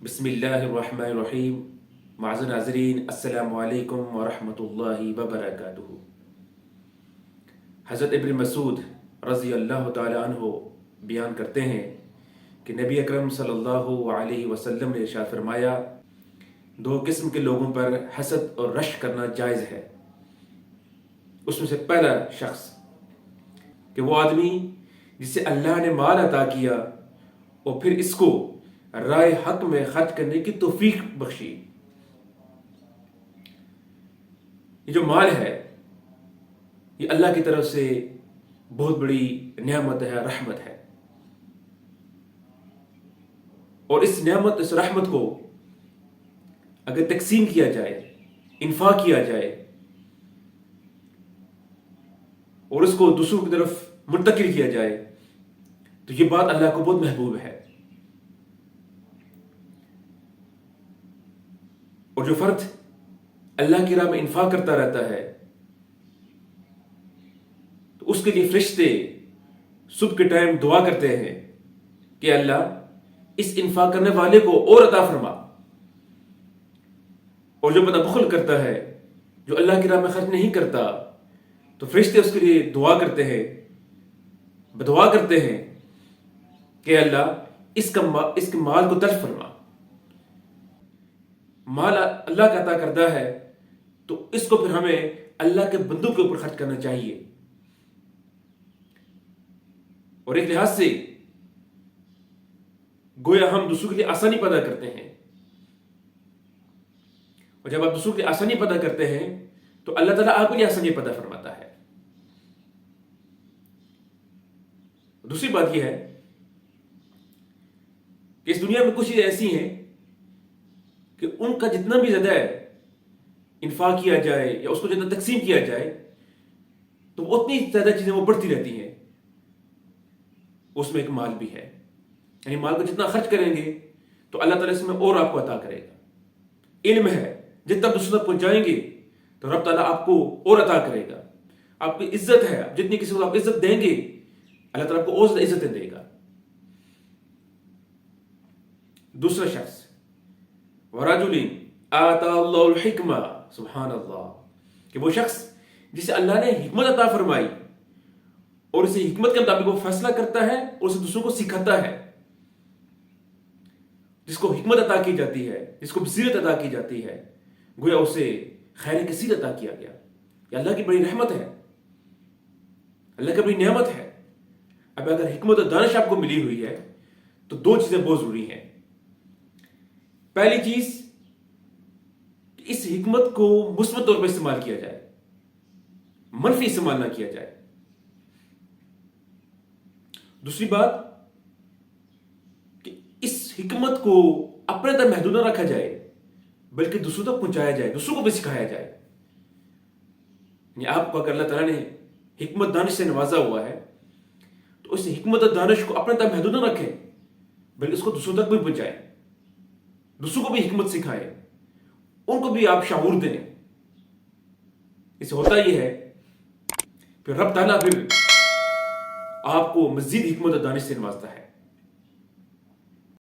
بسم اللہ الرحمن الرحیم. معزز ناظرین، السلام علیکم ورحمۃ اللہ وبرکاتہ. حضرت ابن مسعود رضی اللہ تعالی عنہ بیان کرتے ہیں کہ نبی اکرم صلی اللہ علیہ وسلم نے ارشاد فرمایا، دو قسم کے لوگوں پر حسد اور رشک کرنا جائز ہے. اس میں سے پہلا شخص کہ وہ آدمی جسے اللہ نے مال عطا کیا اور پھر اس کو رائے حق میں خرچ کرنے کی توفیق بخشی. یہ جو مال ہے یہ اللہ کی طرف سے بہت بڑی نعمت ہے، رحمت ہے، اور اس نعمت، اس رحمت کو اگر تقسیم کیا جائے، انفاق کیا جائے اور اس کو دوسروں کی طرف منتقل کیا جائے تو یہ بات اللہ کو بہت محبوب ہے. اور جو فرد اللہ کی راہ میں انفاق کرتا رہتا ہے تو اس کے لیے فرشتے صبح کے ٹائم دعا کرتے ہیں کہ اللہ اس انفاق کرنے والے کو اور عطا فرما. اور جو بندہ بخل کرتا ہے، جو اللہ کی راہ میں خرچ نہیں کرتا، تو فرشتے اس کے لیے دعا کرتے ہیں، بدعا کرتے ہیں کہ اللہ اس کے مال کو تلف فرما. مال اللہ کا عطا کردہ ہے تو اس کو پھر ہمیں اللہ کے بندوں کے اوپر خرچ کرنا چاہیے. اور ایک لحاظ سے گویا ہم دوسروں کے لیے آسانی پیدا کرتے ہیں، اور جب آپ دوسروں کے لیے آسانی پیدا کرتے ہیں تو اللہ تعالیٰ آپ کے لیے آسانی پیدا فرماتا ہے. دوسری بات یہ ہے کہ اس دنیا میں کچھ چیزیں ایسی ہیں کہ ان کا جتنا بھی زیادہ انفاق کیا جائے یا اس کو جتنا تقسیم کیا جائے تو اتنی زیادہ چیزیں وہ بڑھتی رہتی ہیں. اس میں ایک مال بھی ہے، یعنی مال کو جتنا خرچ کریں گے تو اللہ تعالیٰ اس میں اور آپ کو عطا کرے گا. علم ہے، جتنا دوسروں تک پہنچائیں گے تو رب تعالیٰ آپ کو اور عطا کرے گا. آپ کی عزت ہے، جتنی کسی کو آپ عزت دیں گے اللہ تعالیٰ آپ کو اور زیادہ عزتیں دے گا. دوسرا شخص وَرَجُلٍ آتَاهُ اللَّهُ الْحِكْمَةَ، سبحان اللہ، کہ وہ شخص جسے اللہ نے حکمت عطا فرمائی اور اسے حکمت کے مطابق وہ فیصلہ کرتا ہے اور اسے دوسروں کو سکھاتا ہے. جس کو حکمت عطا کی جاتی ہے، جس کو بصیرت عطا کی جاتی ہے، گویا اسے خیر کثیر عطا کیا گیا. یہ اللہ کی بڑی رحمت ہے، اللہ کی بڑی نعمت ہے. اب اگر حکمت اور دانش آپ کو ملی ہوئی ہے تو دو چیزیں بہت ضروری ہیں. پہلی چیز کہ اس حکمت کو مثبت طور پر استعمال کیا جائے، منفی استعمال نہ کیا جائے. دوسری بات کہ اس حکمت کو اپنے تک محدود نہ رکھا جائے بلکہ دوسروں تک پہنچایا جائے، دوسروں کو بھی سکھایا جائے. یعنی آپ کو اگر اللہ تعالیٰ نے حکمت دانش سے نوازا ہوا ہے تو اس حکمت اور دانش کو اپنے تک محدود نہ رکھیں بلکہ اس کو دوسروں تک بھی پہنچائیں، دوسروں کو بھی حکمت سکھائیں، ان کو بھی آپ شعور دیں. اس سے ہوتا یہ ہے پھر رب تعالیٰ پھر آپ کو مزید حکمت اور دانش سے نوازتا ہے.